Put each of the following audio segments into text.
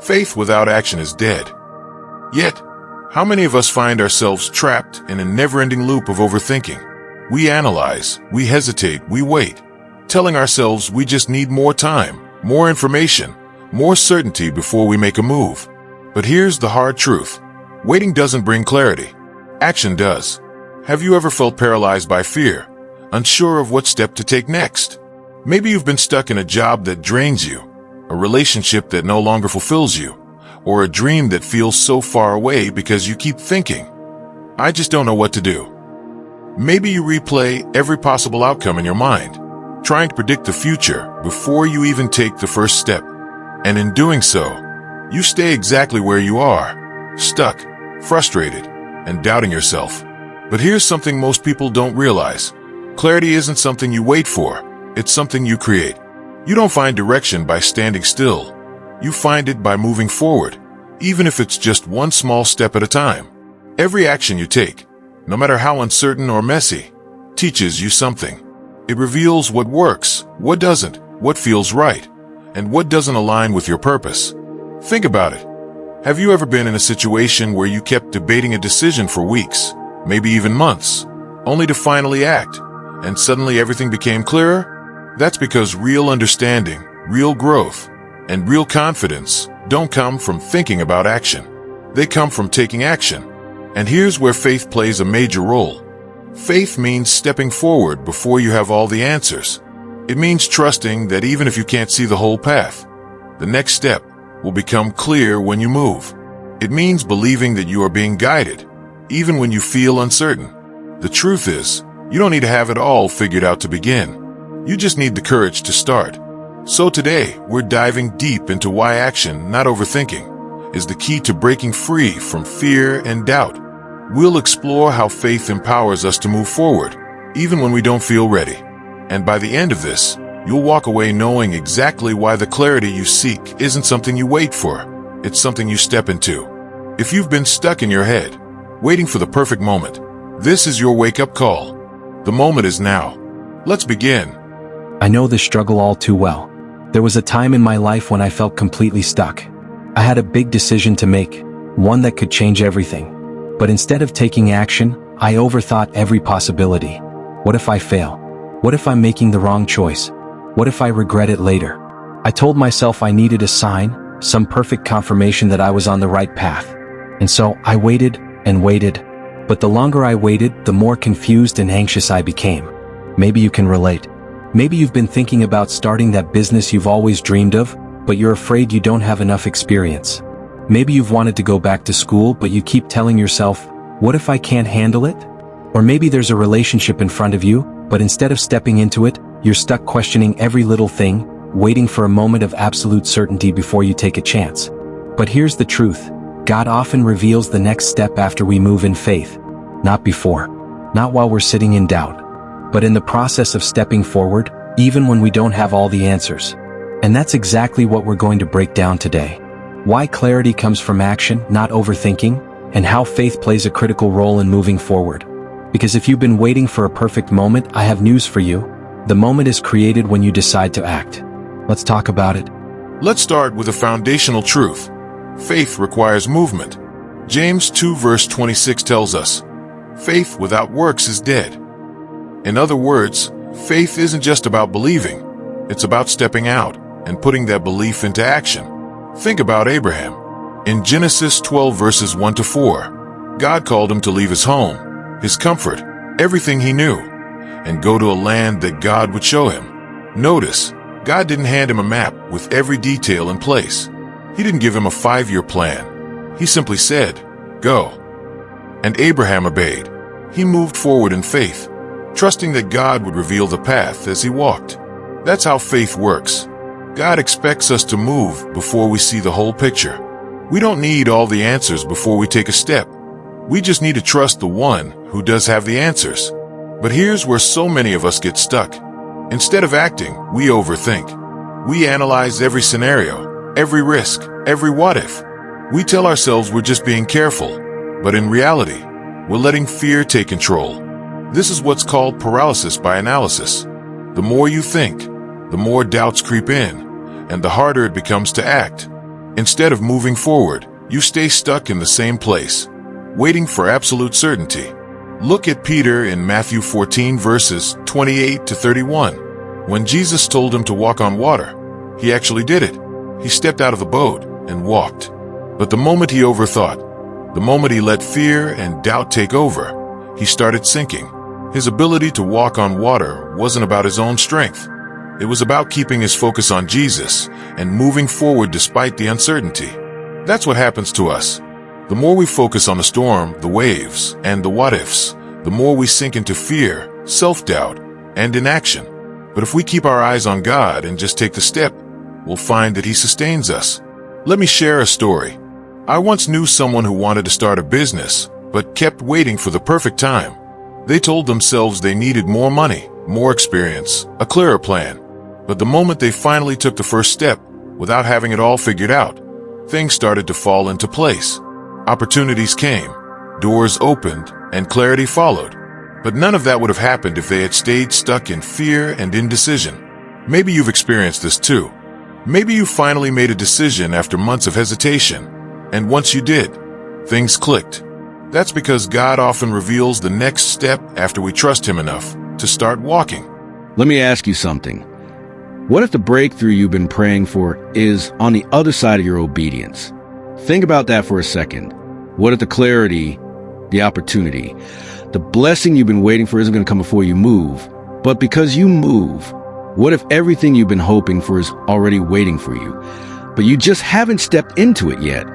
Faith without action is dead. Yet, how many of us find ourselves trapped in a never-ending loop of overthinking? We analyze, we hesitate, we wait, telling ourselves we just need more time, more information, more certainty before we make a move. But here's the hard truth. Waiting doesn't bring clarity. Action does. Have you ever felt paralyzed by fear, unsure of what step to take next? Maybe you've been stuck in a job that drains you, a relationship that no longer fulfills you, or a dream that feels so far away because you keep thinking, I just don't know what to do. Maybe you replay every possible outcome in your mind, trying to predict the future before you even take the first step. And in doing so, you stay exactly where you are, stuck, frustrated, and doubting yourself. But here's something most people don't realize. Clarity isn't something you wait for, it's something you create. You don't find direction by standing still. You find it by moving forward, even if it's just one small step at a time. Every action you take, no matter how uncertain or messy, teaches you something. It reveals what works, what doesn't, what feels right, and what doesn't align with your purpose. Think about it. Have you ever been in a situation where you kept debating a decision for weeks, maybe even months, only to finally act, and suddenly everything became clearer? That's because real understanding, real growth, and real confidence don't come from thinking about action. They come from taking action. And here's where faith plays a major role. Faith means stepping forward before you have all the answers. It means trusting that even if you can't see the whole path, the next step will become clear when you move. It means believing that you are being guided, even when you feel uncertain. The truth is, you don't need to have it all figured out to begin. You just need the courage to start. So today, we're diving deep into why action, not overthinking, is the key to breaking free from fear and doubt. We'll explore how faith empowers us to move forward, even when we don't feel ready. And by the end of this, you'll walk away knowing exactly why the clarity you seek isn't something you wait for, it's something you step into. If you've been stuck in your head, waiting for the perfect moment, this is your wake-up call. The moment is now. Let's begin. I know this struggle all too well. There was a time in my life when I felt completely stuck. I had a big decision to make, one that could change everything. But instead of taking action, I overthought every possibility. What if I fail? What if I'm making the wrong choice? What if I regret it later? I told myself I needed a sign, some perfect confirmation that I was on the right path. And so I waited and waited. But the longer I waited, the more confused and anxious I became. Maybe you can relate. Maybe you've been thinking about starting that business you've always dreamed of, but you're afraid you don't have enough experience. Maybe you've wanted to go back to school, but you keep telling yourself, what if I can't handle it? Or maybe there's a relationship in front of you, but instead of stepping into it, you're stuck questioning every little thing, waiting for a moment of absolute certainty before you take a chance. But here's the truth. God often reveals the next step after we move in faith. Not before. Not while we're sitting in doubt. But in the process of stepping forward, even when we don't have all the answers. And that's exactly what we're going to break down today. Why clarity comes from action, not overthinking, and how faith plays a critical role in moving forward. Because if you've been waiting for a perfect moment, I have news for you. The moment is created when you decide to act. Let's talk about it. Let's start with a foundational truth. Faith requires movement. James 2 verse 26 tells us, faith without works is dead. In other words, faith isn't just about believing. It's about stepping out and putting that belief into action. Think about Abraham. In Genesis 12 verses 1 to 4, God called him to leave his home, his comfort, everything he knew, and go to a land that God would show him. Notice, God didn't hand him a map with every detail in place. He didn't give him a 5-year plan. He simply said, go. And Abraham obeyed. He moved forward in faith, trusting that God would reveal the path as he walked. That's how faith works. God expects us to move before we see the whole picture. We don't need all the answers before we take a step. We just need to trust the one who does have the answers. But here's where so many of us get stuck. Instead of acting, we overthink. We analyze every scenario, every risk, every what if. We tell ourselves we're just being careful, but in reality, we're letting fear take control. This is what's called paralysis by analysis. The more you think, the more doubts creep in, and the harder it becomes to act. Instead of moving forward, you stay stuck in the same place, waiting for absolute certainty. Look at Peter in Matthew 14 verses 28 to 31. When Jesus told him to walk on water, he actually did it. He stepped out of the boat and walked. But the moment he overthought, the moment he let fear and doubt take over, he started sinking. His ability to walk on water wasn't about his own strength. It was about keeping his focus on Jesus and moving forward despite the uncertainty. That's what happens to us. The more we focus on the storm, the waves, and the what-ifs, the more we sink into fear, self-doubt, and inaction. But if we keep our eyes on God and just take the step, we'll find that He sustains us. Let me share a story. I once knew someone who wanted to start a business, but kept waiting for the perfect time. They told themselves they needed more money, more experience, a clearer plan. But the moment they finally took the first step, without having it all figured out, things started to fall into place. Opportunities came, doors opened, and clarity followed. But none of that would have happened if they had stayed stuck in fear and indecision. Maybe you've experienced this too. Maybe you finally made a decision after months of hesitation, and once you did, things clicked. That's because God often reveals the next step after we trust Him enough to start walking. Let me ask you something. What if the breakthrough you've been praying for is on the other side of your obedience? Think about that for a second. What if the clarity, the opportunity, the blessing you've been waiting for isn't going to come before you move, but because you move? What if everything you've been hoping for is already waiting for you, but you just haven't stepped into it yet?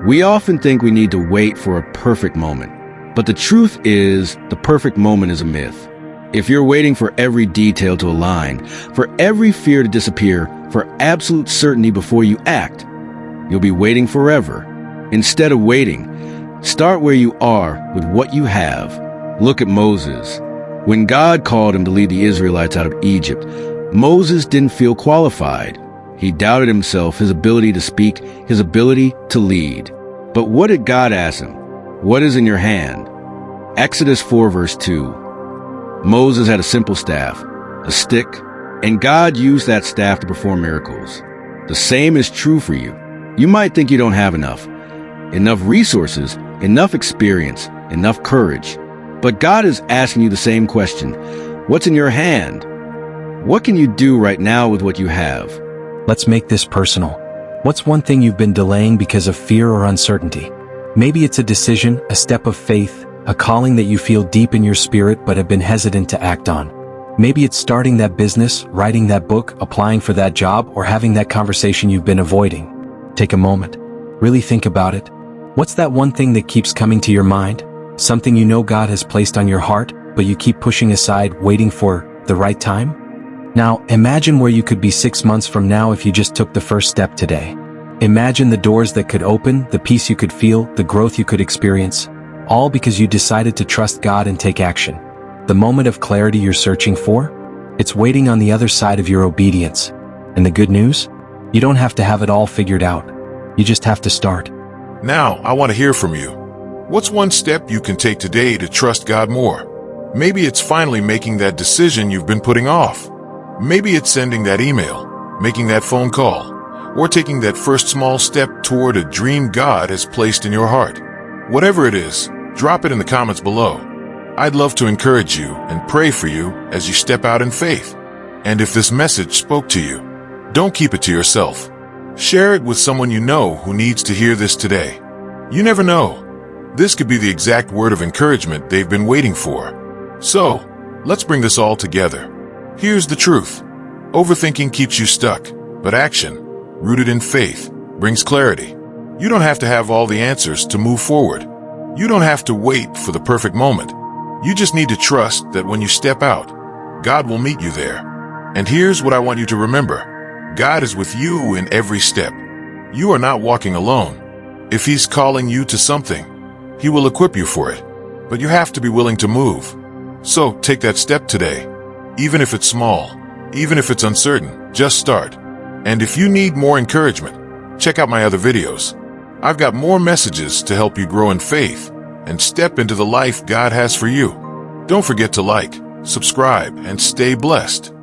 We often think we need to wait for a perfect moment, but the truth is the perfect moment is a myth. If you're waiting for every detail to align, for every fear to disappear, for absolute certainty before you act, you'll be waiting forever. Instead of waiting, start where you are with what you have. Look at Moses. When God called him to lead the Israelites out of Egypt, Moses didn't feel qualified. He doubted himself, his ability to speak, his ability to lead. But what did God ask him? What is in your hand? Exodus 4 verse 2. Moses had a simple staff, a stick, and God used that staff to perform miracles. The same is true for you. You might think you don't have enough resources, enough experience, enough courage. But God is asking you the same question. What's in your hand? What can you do right now with what you have? Let's make this personal. What's one thing you've been delaying because of fear or uncertainty? Maybe it's a decision, a step of faith, a calling that you feel deep in your spirit but have been hesitant to act on. Maybe it's starting that business, writing that book, applying for that job, or having that conversation you've been avoiding. Take a moment. Really think about it. What's that one thing that keeps coming to your mind? Something you know God has placed on your heart, but you keep pushing aside, waiting for the right time? Now, imagine where you could be 6 months from now if you just took the first step today. Imagine the doors that could open, the peace you could feel, the growth you could experience, all because you decided to trust God and take action. The moment of clarity you're searching for? It's waiting on the other side of your obedience. And the good news? You don't have to have it all figured out. You just have to start. Now, I want to hear from you. What's one step you can take today to trust God more? Maybe it's finally making that decision you've been putting off. Maybe it's sending that email, making that phone call, or taking that first small step toward a dream God has placed in your heart. Whatever it is, drop it in the comments below. I'd love to encourage you and pray for you as you step out in faith. And if this message spoke to you, don't keep it to yourself. Share it with someone you know who needs to hear this today. You never know. This could be the exact word of encouragement they've been waiting for. So, let's bring this all together. Here's the truth. Overthinking keeps you stuck, but action, rooted in faith, brings clarity. You don't have to have all the answers to move forward. You don't have to wait for the perfect moment. You just need to trust that when you step out, God will meet you there. And here's what I want you to remember. God is with you in every step. You are not walking alone. If He's calling you to something, He will equip you for it. But you have to be willing to move. So take that step today. Even if it's small, even if it's uncertain, just start. And if you need more encouragement, check out my other videos. I've got more messages to help you grow in faith and step into the life God has for you. Don't forget to like, subscribe, and stay blessed.